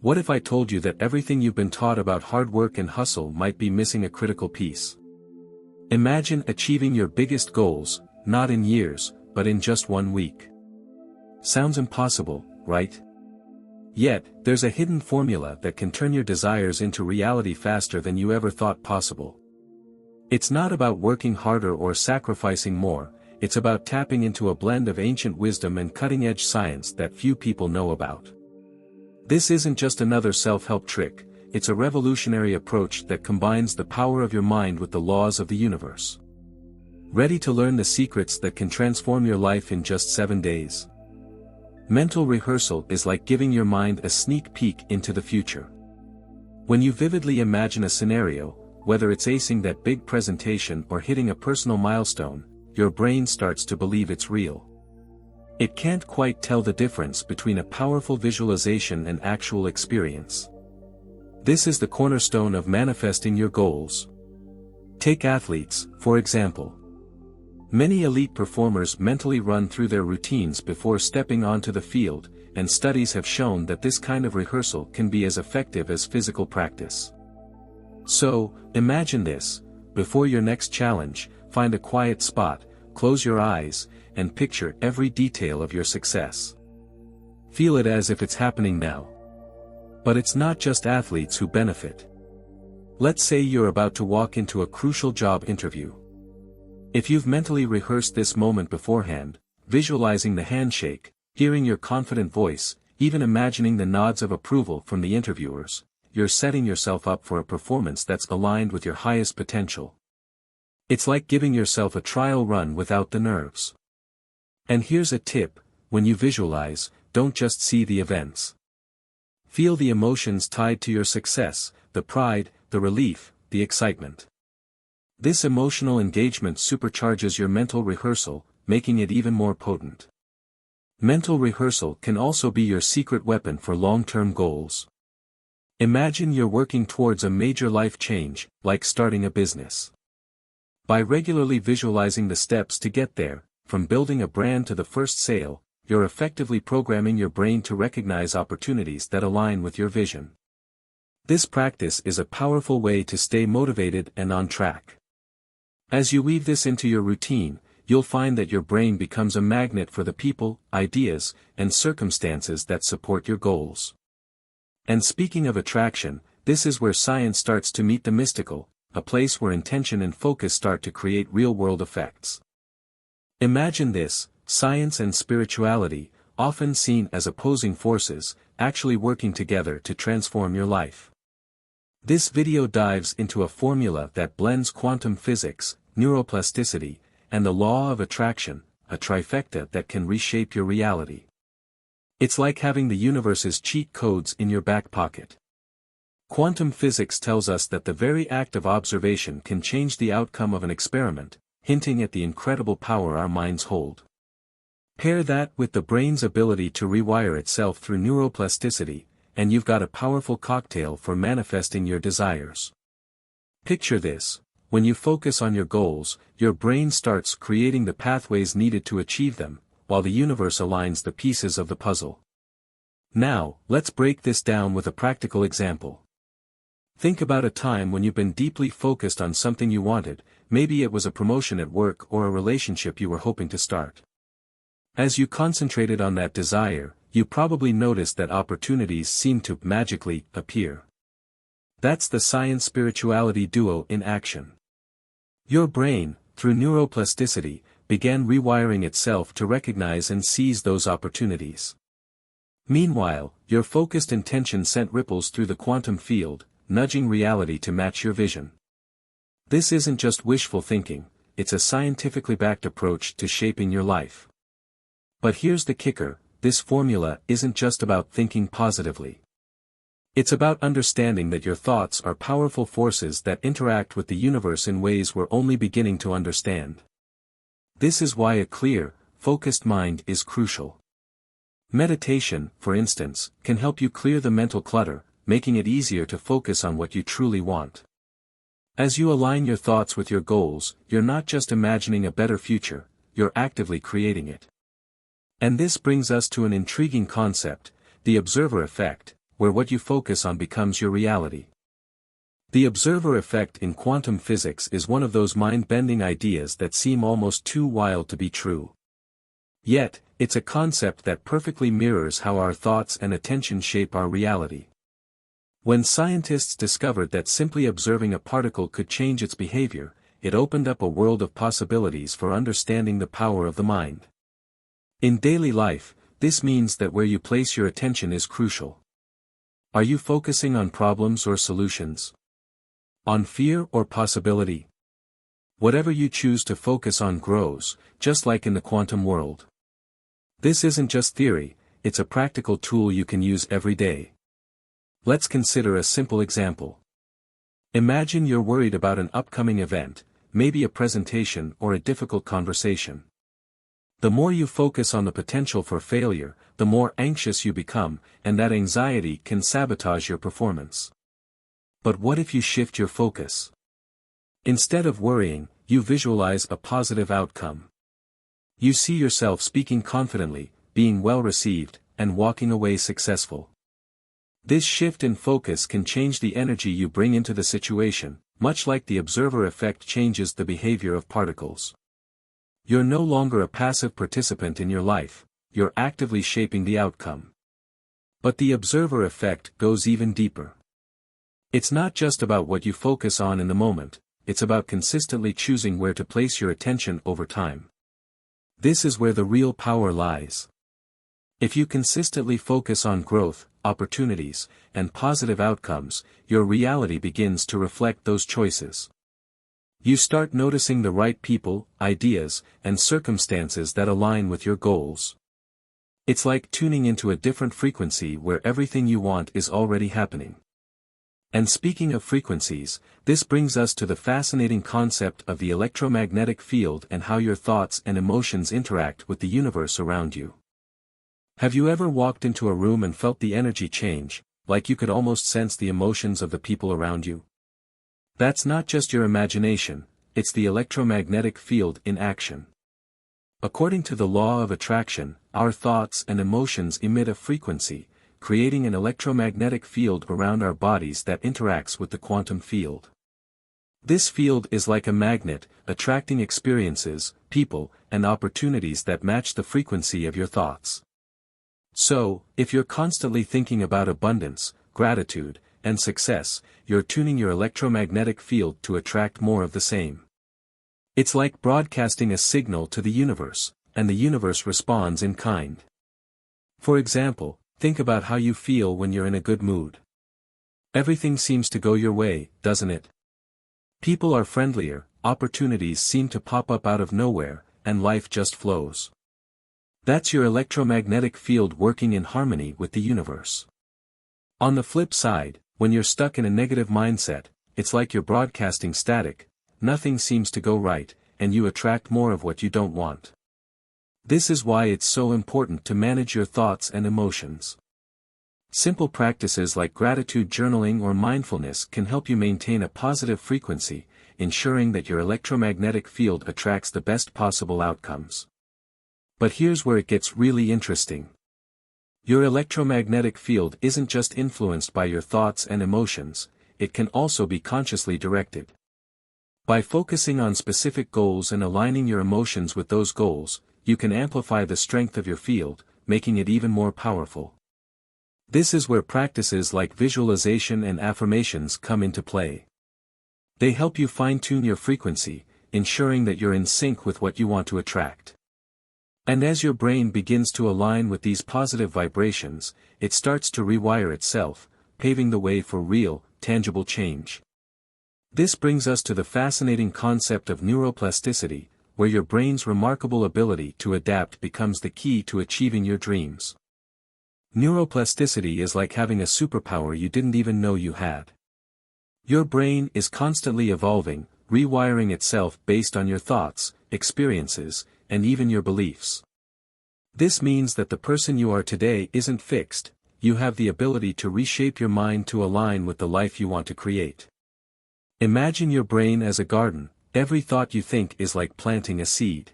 What if I told you that everything you've been taught about hard work and hustle might be missing a critical piece? Imagine achieving your biggest goals, not in years, but in just 1 week. Sounds impossible, right? Yet, there's a hidden formula that can turn your desires into reality faster than you ever thought possible. It's not about working harder or sacrificing more, it's about tapping into a blend of ancient wisdom and cutting-edge science that few people know about. This isn't just another self-help trick, it's a revolutionary approach that combines the power of your mind with the laws of the universe. Ready to learn the secrets that can transform your life in just 7 days? Mental rehearsal is like giving your mind a sneak peek into the future. When you vividly imagine a scenario, whether it's acing that big presentation or hitting a personal milestone, your brain starts to believe it's real. It can't quite tell the difference between a powerful visualization and actual experience. This is the cornerstone of manifesting your goals. Take athletes, for example. Many elite performers mentally run through their routines before stepping onto the field, and studies have shown that this kind of rehearsal can be as effective as physical practice. So, imagine this: before your next challenge, find a quiet spot, close your eyes, and picture every detail of your success. Feel it as if it's happening now. But it's not just athletes who benefit. Let's say you're about to walk into a crucial job interview. If you've mentally rehearsed this moment beforehand, visualizing the handshake, hearing your confident voice, even imagining the nods of approval from the interviewers, you're setting yourself up for a performance that's aligned with your highest potential. It's like giving yourself a trial run without the nerves. And here's a tip: when you visualize, don't just see the events. Feel the emotions tied to your success, the pride, the relief, the excitement. This emotional engagement supercharges your mental rehearsal, making it even more potent. Mental rehearsal can also be your secret weapon for long-term goals. Imagine you're working towards a major life change, like starting a business. By regularly visualizing the steps to get there, from building a brand to the first sale, you're effectively programming your brain to recognize opportunities that align with your vision. This practice is a powerful way to stay motivated and on track. As you weave this into your routine, you'll find that your brain becomes a magnet for the people, ideas, and circumstances that support your goals. And speaking of attraction, this is where science starts to meet the mystical, a place where intention and focus start to create real-world effects. Imagine this: science and spirituality, often seen as opposing forces, actually working together to transform your life. This video dives into a formula that blends quantum physics, neuroplasticity, and the law of attraction, a trifecta that can reshape your reality. It's like having the universe's cheat codes in your back pocket. Quantum physics tells us that the very act of observation can change the outcome of an experiment, hinting at the incredible power our minds hold. Pair that with the brain's ability to rewire itself through neuroplasticity, and you've got a powerful cocktail for manifesting your desires. Picture this: when you focus on your goals, your brain starts creating the pathways needed to achieve them, while the universe aligns the pieces of the puzzle. Now, let's break this down with a practical example. Think about a time when you've been deeply focused on something you wanted. Maybe it was a promotion at work or a relationship you were hoping to start. As you concentrated on that desire, you probably noticed that opportunities seemed to magically appear. That's the science-spirituality duo in action. Your brain, through neuroplasticity, began rewiring itself to recognize and seize those opportunities. Meanwhile, your focused intention sent ripples through the quantum field, nudging reality to match your vision. This isn't just wishful thinking, it's a scientifically backed approach to shaping your life. But here's the kicker: this formula isn't just about thinking positively. It's about understanding that your thoughts are powerful forces that interact with the universe in ways we're only beginning to understand. This is why a clear, focused mind is crucial. Meditation, for instance, can help you clear the mental clutter, making it easier to focus on what you truly want. As you align your thoughts with your goals, you're not just imagining a better future, you're actively creating it. And this brings us to an intriguing concept: the observer effect, where what you focus on becomes your reality. The observer effect in quantum physics is one of those mind-bending ideas that seem almost too wild to be true. Yet, it's a concept that perfectly mirrors how our thoughts and attention shape our reality. When scientists discovered that simply observing a particle could change its behavior, it opened up a world of possibilities for understanding the power of the mind. In daily life, this means that where you place your attention is crucial. Are you focusing on problems or solutions? On fear or possibility? Whatever you choose to focus on grows, just like in the quantum world. This isn't just theory, it's a practical tool you can use every day. Let's consider a simple example. Imagine you're worried about an upcoming event, maybe a presentation or a difficult conversation. The more you focus on the potential for failure, the more anxious you become, and that anxiety can sabotage your performance. But what if you shift your focus? Instead of worrying, you visualize a positive outcome. You see yourself speaking confidently, being well received, and walking away successful. This shift in focus can change the energy you bring into the situation, much like the observer effect changes the behavior of particles. You're no longer a passive participant in your life, you're actively shaping the outcome. But the observer effect goes even deeper. It's not just about what you focus on in the moment, it's about consistently choosing where to place your attention over time. This is where the real power lies. If you consistently focus on growth, opportunities, and positive outcomes, your reality begins to reflect those choices. You start noticing the right people, ideas, and circumstances that align with your goals. It's like tuning into a different frequency where everything you want is already happening. And speaking of frequencies, this brings us to the fascinating concept of the electromagnetic field and how your thoughts and emotions interact with the universe around you. Have you ever walked into a room and felt the energy change, like you could almost sense the emotions of the people around you? That's not just your imagination, it's the electromagnetic field in action. According to the law of attraction, our thoughts and emotions emit a frequency, creating an electromagnetic field around our bodies that interacts with the quantum field. This field is like a magnet, attracting experiences, people, and opportunities that match the frequency of your thoughts. So, if you're constantly thinking about abundance, gratitude, and success, you're tuning your electromagnetic field to attract more of the same. It's like broadcasting a signal to the universe, and the universe responds in kind. For example, think about how you feel when you're in a good mood. Everything seems to go your way, doesn't it? People are friendlier, opportunities seem to pop up out of nowhere, and life just flows. That's your electromagnetic field working in harmony with the universe. On the flip side, when you're stuck in a negative mindset, it's like you're broadcasting static, nothing seems to go right, and you attract more of what you don't want. This is why it's so important to manage your thoughts and emotions. Simple practices like gratitude journaling or mindfulness can help you maintain a positive frequency, ensuring that your electromagnetic field attracts the best possible outcomes. But here's where it gets really interesting. Your electromagnetic field isn't just influenced by your thoughts and emotions, it can also be consciously directed. By focusing on specific goals and aligning your emotions with those goals, you can amplify the strength of your field, making it even more powerful. This is where practices like visualization and affirmations come into play. They help you fine-tune your frequency, ensuring that you're in sync with what you want to attract. And as your brain begins to align with these positive vibrations, it starts to rewire itself, paving the way for real, tangible change. This brings us to the fascinating concept of neuroplasticity, where your brain's remarkable ability to adapt becomes the key to achieving your dreams. Neuroplasticity is like having a superpower you didn't even know you had. Your brain is constantly evolving, rewiring itself based on your thoughts, experiences, and even your beliefs. This means that the person you are today isn't fixed, you have the ability to reshape your mind to align with the life you want to create. Imagine your brain as a garden, every thought you think is like planting a seed.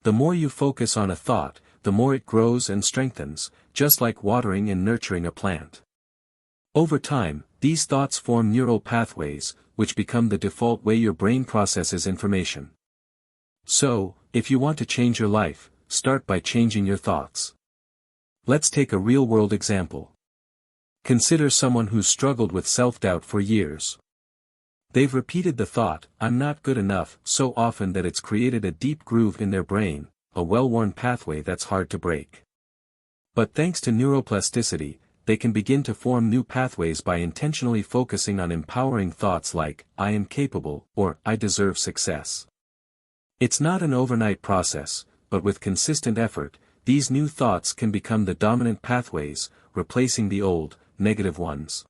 The more you focus on a thought, the more it grows and strengthens, just like watering and nurturing a plant. Over time, these thoughts form neural pathways, which become the default way your brain processes information. So, if you want to change your life, start by changing your thoughts. Let's take a real-world example. Consider someone who's struggled with self-doubt for years. They've repeated the thought, "I'm not good enough," so often that it's created a deep groove in their brain, a well-worn pathway that's hard to break. But thanks to neuroplasticity, they can begin to form new pathways by intentionally focusing on empowering thoughts like, "I am capable," or "I deserve success." It's not an overnight process, but with consistent effort, these new thoughts can become the dominant pathways, replacing the old, negative ones.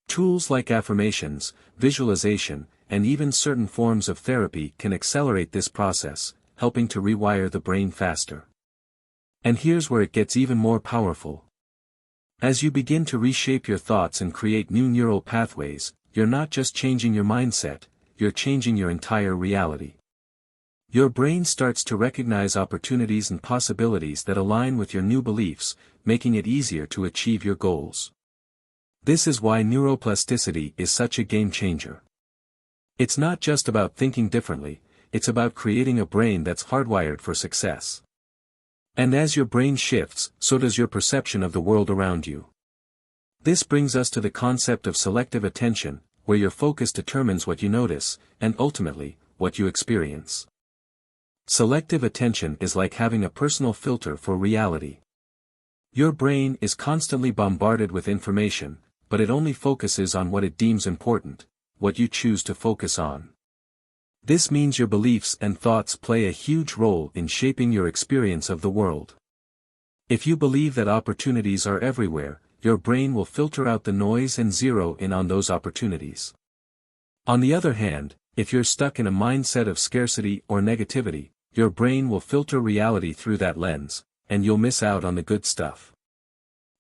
Tools like affirmations, visualization, and even certain forms of therapy can accelerate this process, helping to rewire the brain faster. And here's where it gets even more powerful. As you begin to reshape your thoughts and create new neural pathways, you're not just changing your mindset, you're changing your entire reality. Your brain starts to recognize opportunities and possibilities that align with your new beliefs, making it easier to achieve your goals. This is why neuroplasticity is such a game changer. It's not just about thinking differently, it's about creating a brain that's hardwired for success. And as your brain shifts, so does your perception of the world around you. This brings us to the concept of selective attention, where your focus determines what you notice, and ultimately, what you experience. Selective attention is like having a personal filter for reality. Your brain is constantly bombarded with information, but it only focuses on what it deems important, what you choose to focus on. This means your beliefs and thoughts play a huge role in shaping your experience of the world. If you believe that opportunities are everywhere, your brain will filter out the noise and zero in on those opportunities. On the other hand, if you're stuck in a mindset of scarcity or negativity, your brain will filter reality through that lens, and you'll miss out on the good stuff.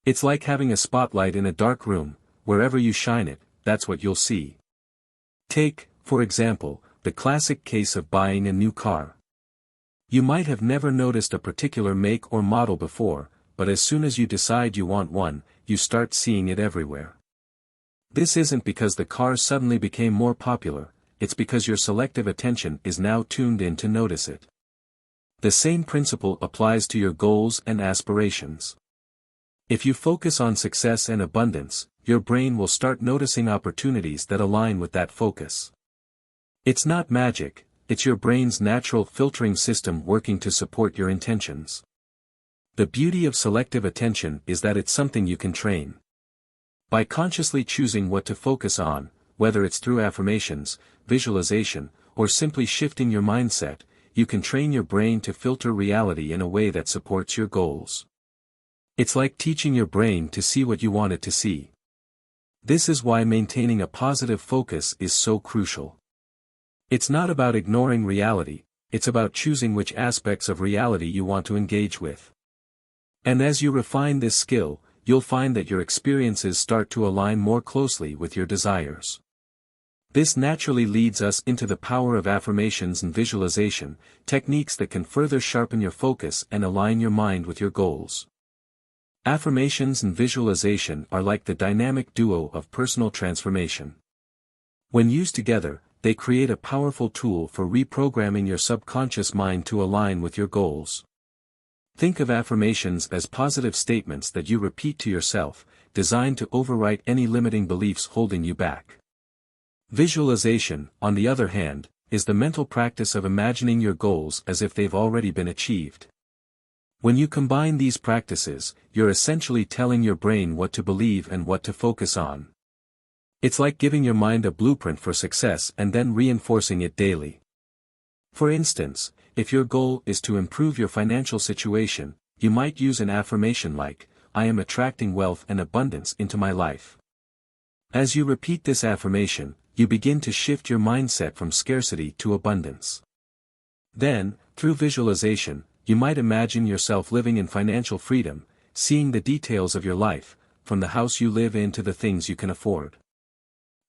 It's like having a spotlight in a dark room, wherever you shine it, that's what you'll see. Take, for example, the classic case of buying a new car. You might have never noticed a particular make or model before, but as soon as you decide you want one, you start seeing it everywhere. This isn't because the car suddenly became more popular, it's because your selective attention is now tuned in to notice it. The same principle applies to your goals and aspirations. If you focus on success and abundance, your brain will start noticing opportunities that align with that focus. It's not magic, it's your brain's natural filtering system working to support your intentions. The beauty of selective attention is that it's something you can train. By consciously choosing what to focus on, whether it's through affirmations, visualization, or simply shifting your mindset, you can train your brain to filter reality in a way that supports your goals. It's like teaching your brain to see what you want it to see. This is why maintaining a positive focus is so crucial. It's not about ignoring reality, it's about choosing which aspects of reality you want to engage with. And as you refine this skill, you'll find that your experiences start to align more closely with your desires. This naturally leads us into the power of affirmations and visualization, techniques that can further sharpen your focus and align your mind with your goals. Affirmations and visualization are like the dynamic duo of personal transformation. When used together, they create a powerful tool for reprogramming your subconscious mind to align with your goals. Think of affirmations as positive statements that you repeat to yourself, designed to overwrite any limiting beliefs holding you back. Visualization, on the other hand, is the mental practice of imagining your goals as if they've already been achieved. When you combine these practices, you're essentially telling your brain what to believe and what to focus on. It's like giving your mind a blueprint for success and then reinforcing it daily. For instance, if your goal is to improve your financial situation, you might use an affirmation like, "I am attracting wealth and abundance into my life." As you repeat this affirmation, you begin to shift your mindset from scarcity to abundance. Then, through visualization, you might imagine yourself living in financial freedom, seeing the details of your life, from the house you live in to the things you can afford.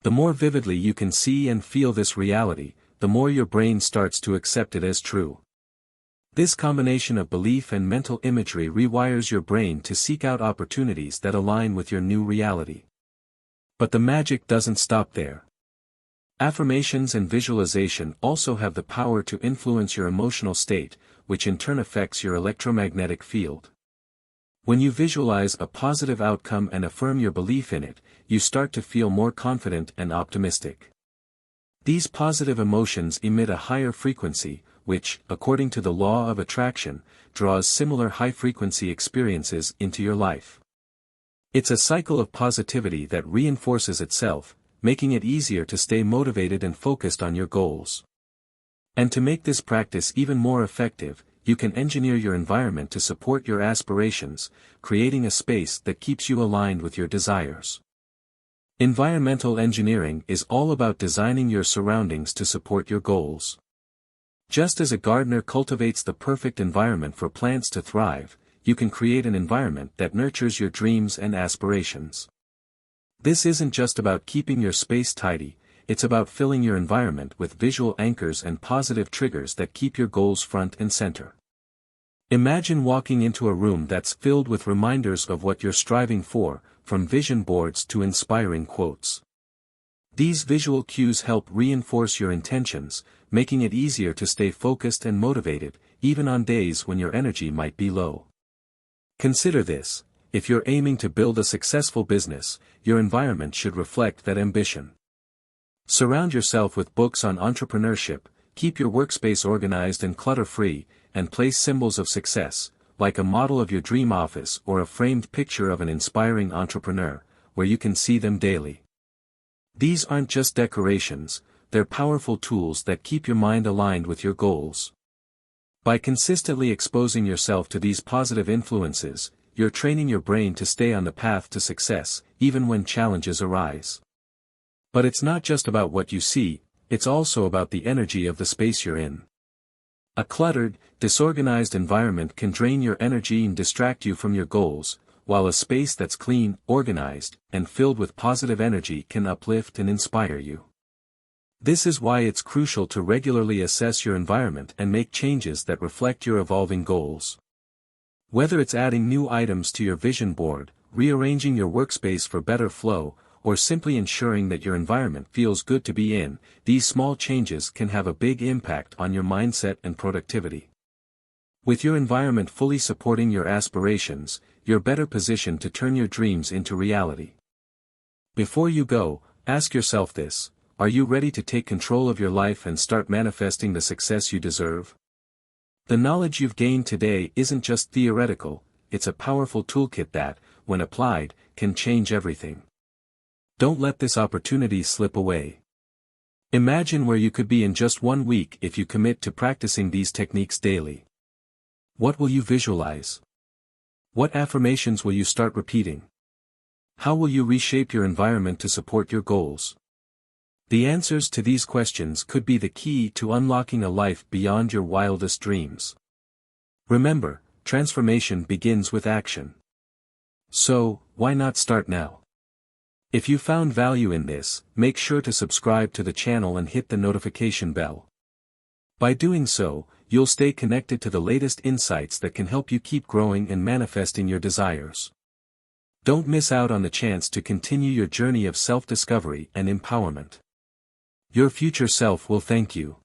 The more vividly you can see and feel this reality, the more your brain starts to accept it as true. This combination of belief and mental imagery rewires your brain to seek out opportunities that align with your new reality. But the magic doesn't stop there. Affirmations and visualization also have the power to influence your emotional state, which in turn affects your electromagnetic field. When you visualize a positive outcome and affirm your belief in it, you start to feel more confident and optimistic. These positive emotions emit a higher frequency, which, according to the law of attraction, draws similar high-frequency experiences into your life. It's a cycle of positivity that reinforces itself, making it easier to stay motivated and focused on your goals. And to make this practice even more effective, you can engineer your environment to support your aspirations, creating a space that keeps you aligned with your desires. Environmental engineering is all about designing your surroundings to support your goals. Just as a gardener cultivates the perfect environment for plants to thrive, you can create an environment that nurtures your dreams and aspirations. This isn't just about keeping your space tidy, it's about filling your environment with visual anchors and positive triggers that keep your goals front and center. Imagine walking into a room that's filled with reminders of what you're striving for, from vision boards to inspiring quotes. These visual cues help reinforce your intentions, making it easier to stay focused and motivated, even on days when your energy might be low. Consider this: if you're aiming to build a successful business, your environment should reflect that ambition. Surround yourself with books on entrepreneurship, keep your workspace organized and clutter-free, and place symbols of success, like a model of your dream office or a framed picture of an inspiring entrepreneur, where you can see them daily. These aren't just decorations, they're powerful tools that keep your mind aligned with your goals. By consistently exposing yourself to these positive influences, you're training your brain to stay on the path to success, even when challenges arise. But it's not just about what you see, it's also about the energy of the space you're in. A cluttered, disorganized environment can drain your energy and distract you from your goals, while a space that's clean, organized, and filled with positive energy can uplift and inspire you. This is why it's crucial to regularly assess your environment and make changes that reflect your evolving goals. Whether it's adding new items to your vision board, rearranging your workspace for better flow, or simply ensuring that your environment feels good to be in, these small changes can have a big impact on your mindset and productivity. With your environment fully supporting your aspirations, you're better positioned to turn your dreams into reality. Before you go, ask yourself this: are you ready to take control of your life and start manifesting the success you deserve? The knowledge you've gained today isn't just theoretical, it's a powerful toolkit that, when applied, can change everything. Don't let this opportunity slip away. Imagine where you could be in just 1 week if you commit to practicing these techniques daily. What will you visualize? What affirmations will you start repeating? How will you reshape your environment to support your goals? The answers to these questions could be the key to unlocking a life beyond your wildest dreams. Remember, transformation begins with action. So, why not start now? If you found value in this, make sure to subscribe to the channel and hit the notification bell. By doing so, you'll stay connected to the latest insights that can help you keep growing and manifesting your desires. Don't miss out on the chance to continue your journey of self-discovery and empowerment. Your future self will thank you.